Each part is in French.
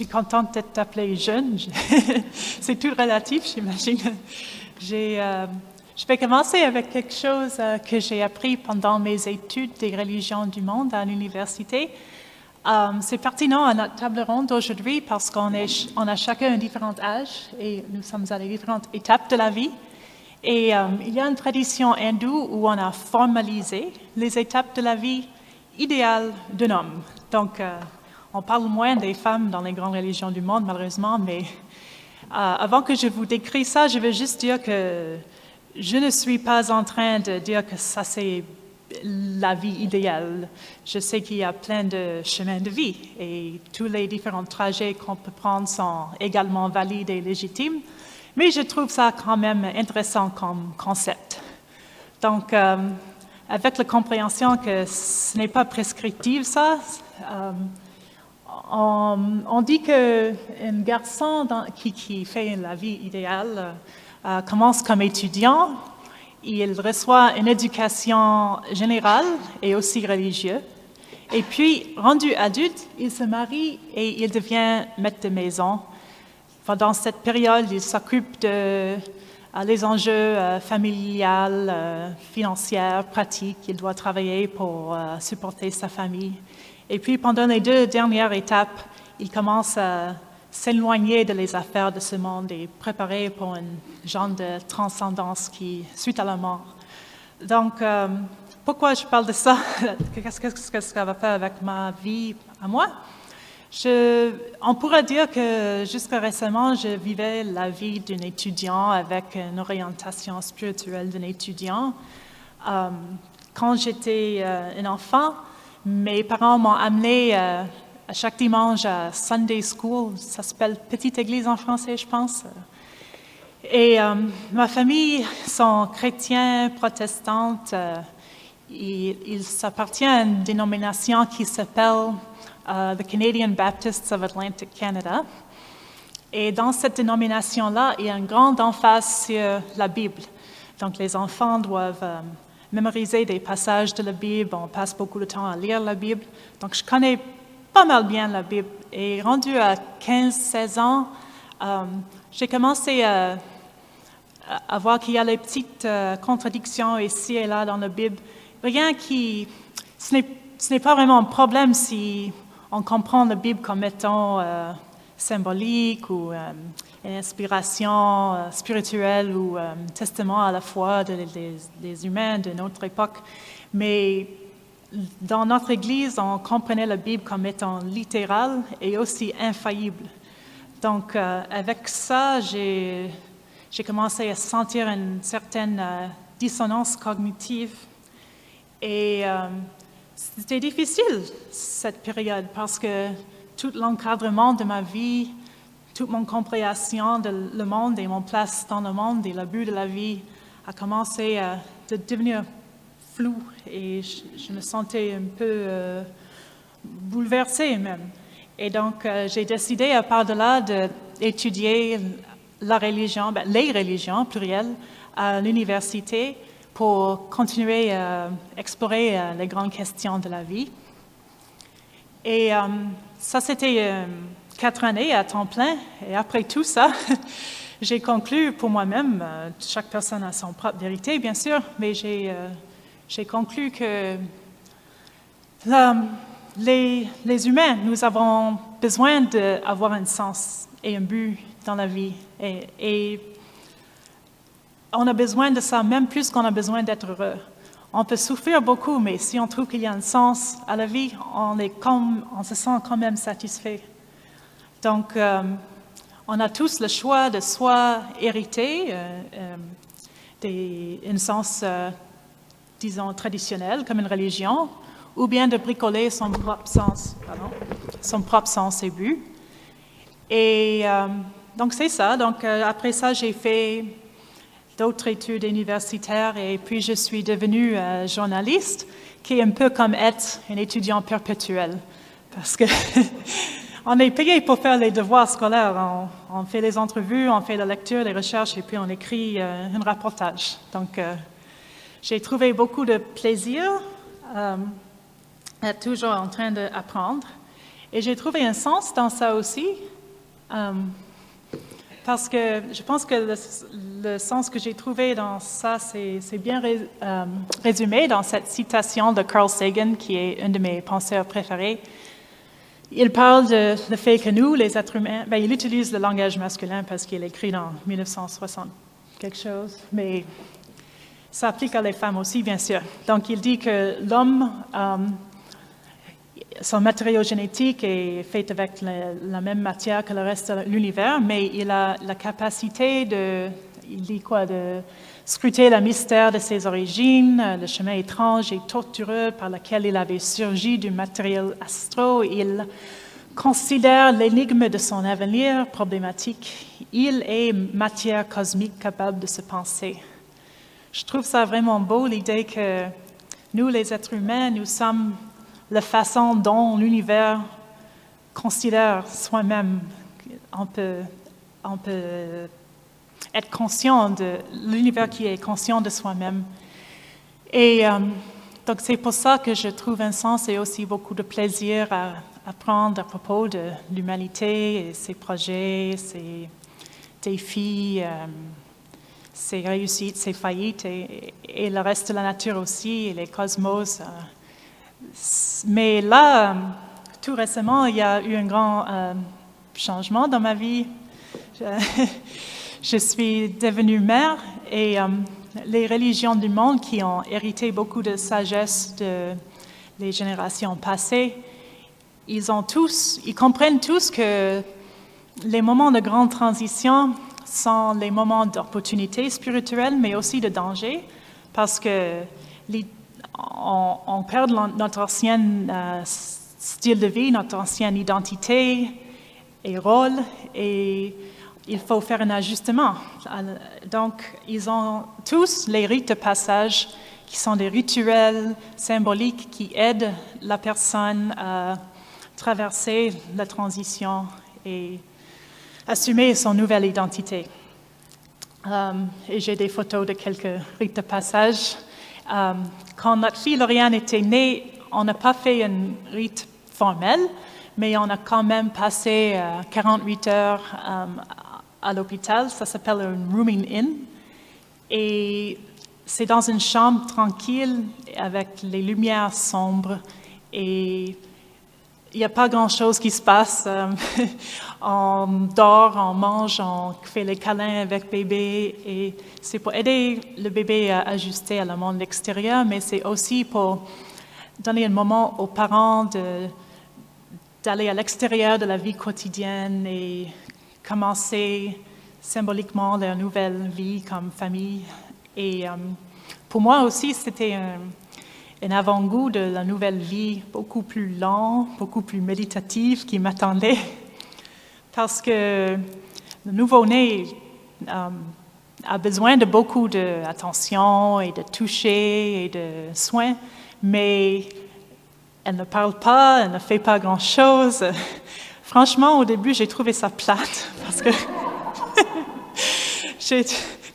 contente d'être appelée jeune. C'est tout relatif, j'imagine. Je vais commencer avec quelque chose que j'ai appris pendant mes études des religions du monde à l'université. C'est pertinent à notre table ronde aujourd'hui parce qu'on a chacun un différent âge et nous sommes à des différentes étapes de la vie. Et il y a une tradition hindoue où on a formalisé les étapes de la vie idéale d'un homme. Donc, on parle moins des femmes dans les grandes religions du monde, malheureusement, mais avant que je vous décris ça, je veux juste dire que je ne suis pas en train de dire que ça c'est la vie idéale. Je sais qu'il y a plein de chemins de vie et tous les différents trajets qu'on peut prendre sont également valides et légitimes, mais je trouve ça quand même intéressant comme concept. Donc, avec la compréhension que ce n'est pas prescriptif, ça, on dit qu'un garçon qui fait la vie idéale commence comme étudiant, il reçoit une éducation générale et aussi religieuse, et puis, rendu adulte, il se marie et il devient maître de maison. Pendant cette période, il s'occupe des enjeux familiales, financiers, pratiques. Il doit travailler pour supporter sa famille. Et puis, pendant les 2 dernières étapes, il commence à s'éloigner les affaires de ce monde et préparer pour un genre de transcendance suite à la mort. Donc, pourquoi je parle de ça? Qu'est-ce que ça va faire avec ma vie à moi? On pourrait dire que jusqu'à récemment, je vivais la vie d'un étudiant avec une orientation spirituelle d'un étudiant. Quand j'étais un enfant, mes parents m'ont amené à chaque dimanche à Sunday School, ça s'appelle Petite Église en français, je pense. Et ma famille sont chrétiens, protestantes. Ils appartiennent à une dénomination qui s'appelle the Canadian Baptists of Atlantic Canada. Et dans cette dénomination-là, il y a une grande emphase sur la Bible. Donc les enfants doivent mémoriser des passages de la Bible, on passe beaucoup de temps à lire la Bible. Donc je connais pas mal bien la Bible. Et rendu à 15-16 ans, j'ai commencé à voir qu'il y a les petites contradictions ici et là dans la Bible. Ce n'est pas vraiment un problème si on comprend la Bible comme étant symbolique ou une inspiration spirituelle ou un testament à la foi des humains de notre époque. Mais dans notre Église, on comprenait la Bible comme étant littérale et aussi infaillible. Donc, avec ça, j'ai commencé à sentir une certaine dissonance cognitive. Et c'était difficile, cette période, parce que tout l'encadrement de ma vie, toute mon compréhension de le monde et mon place dans le monde et le but de la vie a commencé à devenir flou et je me sentais un peu bouleversée même. Et donc, j'ai décidé, à part de là, d'étudier la religion, les religions plurielles, à l'université pour continuer à explorer les grandes questions de la vie. Et ça, c'était 4 années à temps plein. Et après tout ça, j'ai conclu pour moi-même, chaque personne a son propre vérité, bien sûr, mais j'ai conclu que les humains, nous avons besoin d'avoir un sens et un but dans la vie. Et on a besoin de ça, même plus qu'on a besoin d'être heureux. On peut souffrir beaucoup, mais si on trouve qu'il y a un sens à la vie, on se sent quand même satisfait. Donc, on a tous le choix de soit hériter un sens, disons, traditionnel, comme une religion, ou bien de bricoler son propre sens et but. Et donc, c'est ça. Donc, après ça, j'ai fait d'autres études universitaires et puis je suis devenue journaliste, qui est un peu comme être un étudiant perpétuel. Parce que on est payé pour faire les devoirs scolaires. On fait les entrevues, on fait la lecture, les recherches et puis on écrit un reportage. Donc, j'ai trouvé beaucoup de plaisir à être toujours en train d'apprendre. Et j'ai trouvé un sens dans ça aussi, Parce que je pense que le sens que j'ai trouvé dans ça, c'est bien résumé dans cette citation de Carl Sagan, qui est un de mes penseurs préférés. Il parle du fait que nous, les êtres humains, il utilise le langage masculin parce qu'il écrit dans 1960 quelque chose, mais ça applique à les femmes aussi, bien sûr. Donc, il dit que l'homme, son matériau génétique est fait avec la même matière que le reste de l'univers, mais il a la capacité de scruter le mystère de ses origines, le chemin étrange et tortueux par lequel il avait surgi du matériel astro. Il considère l'énigme de son avenir problématique. Il est matière cosmique capable de se penser. Je trouve ça vraiment beau, l'idée que nous, les êtres humains, nous sommes la façon dont l'univers considère soi-même. On peut être conscient de l'univers qui est conscient de soi-même. Et donc c'est pour ça que je trouve un sens et aussi beaucoup de plaisir à apprendre à propos de l'humanité et ses projets, ses défis, ses réussites, ses faillites et le reste de la nature aussi, et les cosmos. Mais là, tout récemment, il y a eu un grand changement dans ma vie. Je suis devenue mère et les religions du monde qui ont hérité beaucoup de sagesse des générations passées, ils comprennent tous que les moments de grande transition sont les moments d'opportunité spirituelle, mais aussi de danger, parce que on perd notre ancien style de vie, notre ancienne identité et rôle, et il faut faire un ajustement. Donc, ils ont tous les rites de passage qui sont des rituels symboliques qui aident la personne à traverser la transition et assumer son nouvelle identité. Et j'ai des photos de quelques rites de passage. Quand notre fille Lauriane était née, on n'a pas fait un rite formel, mais on a quand même passé 48 heures à l'hôpital. Ça s'appelle un rooming in. Et c'est dans une chambre tranquille avec les lumières sombres et il n'y a pas grand-chose qui se passe. On dort, on mange, on fait les câlins avec bébé et c'est pour aider le bébé à ajuster à le monde extérieur, mais c'est aussi pour donner un moment aux parents d'aller à l'extérieur de la vie quotidienne et commencer symboliquement leur nouvelle vie comme famille. Et pour moi aussi, c'était un avant-goût de la nouvelle vie beaucoup plus lent, beaucoup plus méditative qui m'attendait. Parce que le nouveau-né a besoin de beaucoup d'attention et de toucher et de soins, mais elle ne parle pas, elle ne fait pas grand-chose. Franchement, au début, j'ai trouvé ça plate parce que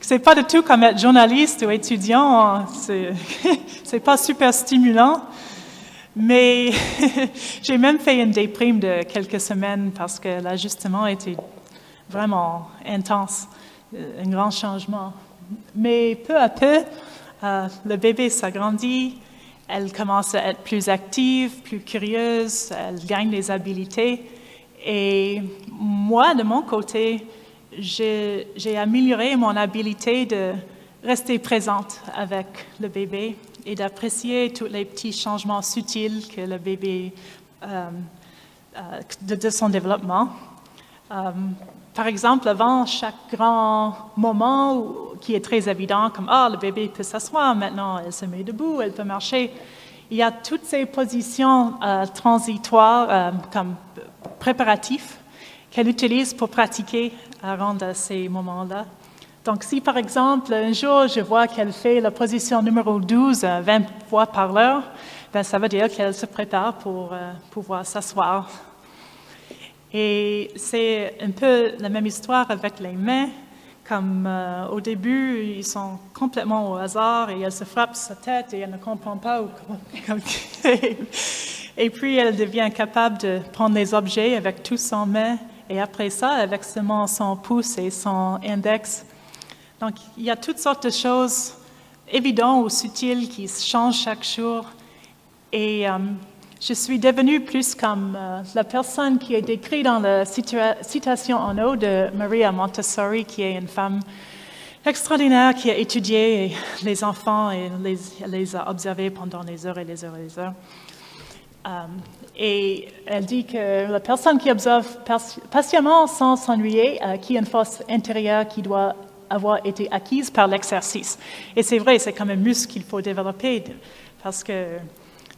c'est pas du tout comme être journaliste ou étudiant, c'est pas super stimulant. Mais j'ai même fait une déprime de quelques semaines parce que l'ajustement était vraiment intense, un grand changement. Mais peu à peu, le bébé s'agrandit, elle commence à être plus active, plus curieuse, elle gagne des habiletés. Et moi, de mon côté, j'ai amélioré mon habileté de rester présente avec le bébé et d'apprécier tous les petits changements subtils que le bébé de son développement. Par exemple, avant chaque grand moment qui est très évident, comme le bébé peut s'asseoir, maintenant elle se met debout, elle peut marcher. Il y a toutes ces positions transitoires comme préparatifs qu'elle utilise pour pratiquer avant de ces moments-là. Donc, si par exemple, un jour, je vois qu'elle fait la position numéro 12 20 fois par l'heure, ça veut dire qu'elle se prépare pour pouvoir s'asseoir. Et c'est un peu la même histoire avec les mains. Comme au début, ils sont complètement au hasard et elle se frappe sa tête et elle ne comprend pas. Et puis, elle devient capable de prendre les objets avec tous ses mains et après ça, avec seulement son pouce et son index. Donc, il y a toutes sortes de choses évidentes ou subtiles qui changent chaque jour. Et je suis devenue plus comme la personne qui est décrite dans la citation en haut de Maria Montessori, qui est une femme extraordinaire qui a étudié les enfants et les a observés pendant des heures et des heures et des heures. Et elle dit que la personne qui observe patiemment sans s'ennuyer acquiert une force intérieure qui doit avoir été acquise par l'exercice. Et c'est vrai, c'est comme un muscle qu'il faut développer parce que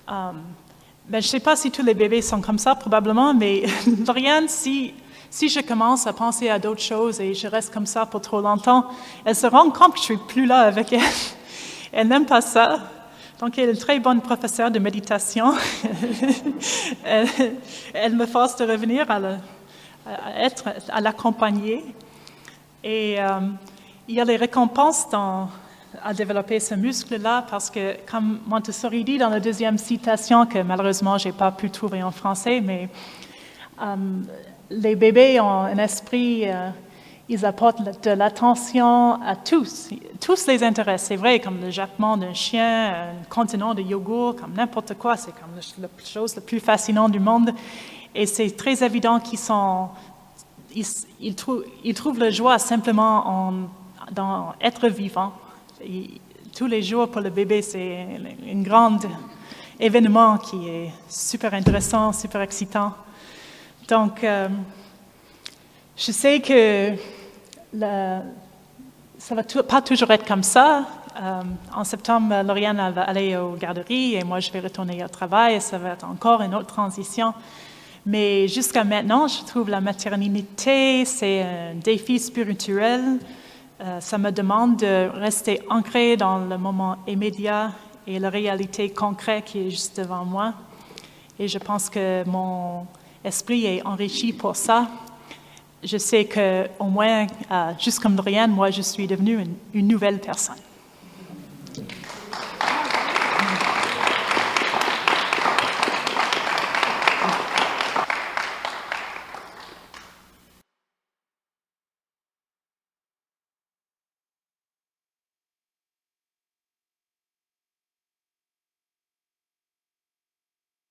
je ne sais pas si tous les bébés sont comme ça, probablement, mais Lauriane, si je commence à penser à d'autres choses et je reste comme ça pour trop longtemps, elle se rend compte que je ne suis plus là avec elle. Elle n'aime pas ça. Donc, elle est une très bonne professeure de méditation. Elle me force de revenir à l'accompagner. Et il y a les récompenses à développer ce muscle-là, parce que, comme Montessori dit dans la deuxième citation, que malheureusement, je n'ai pas pu trouver en français, mais les bébés ont un esprit, ils apportent de l'attention à tous. Tous les intéressent, c'est vrai, comme le jappement d'un chien, un contenant de yogourt, comme n'importe quoi, c'est comme la chose la plus fascinante du monde. Et c'est très évident ils trouvent la joie simplement dans être vivant. Tous les jours pour le bébé, c'est un grand événement qui est super intéressant, super excitant. Donc, je sais que ça ne va pas toujours être comme ça. En septembre, Lauriane va aller aux garderies et moi, je vais retourner au travail et ça va être encore une autre transition. Mais jusqu'à maintenant, je trouve la maternité, c'est un défi spirituel. Ça me demande de rester ancré dans le moment immédiat et la réalité concrète qui est juste devant moi. Et je pense que mon esprit est enrichi pour ça. Je sais qu'au moins, juste comme Lauriane, moi, je suis devenue une nouvelle personne.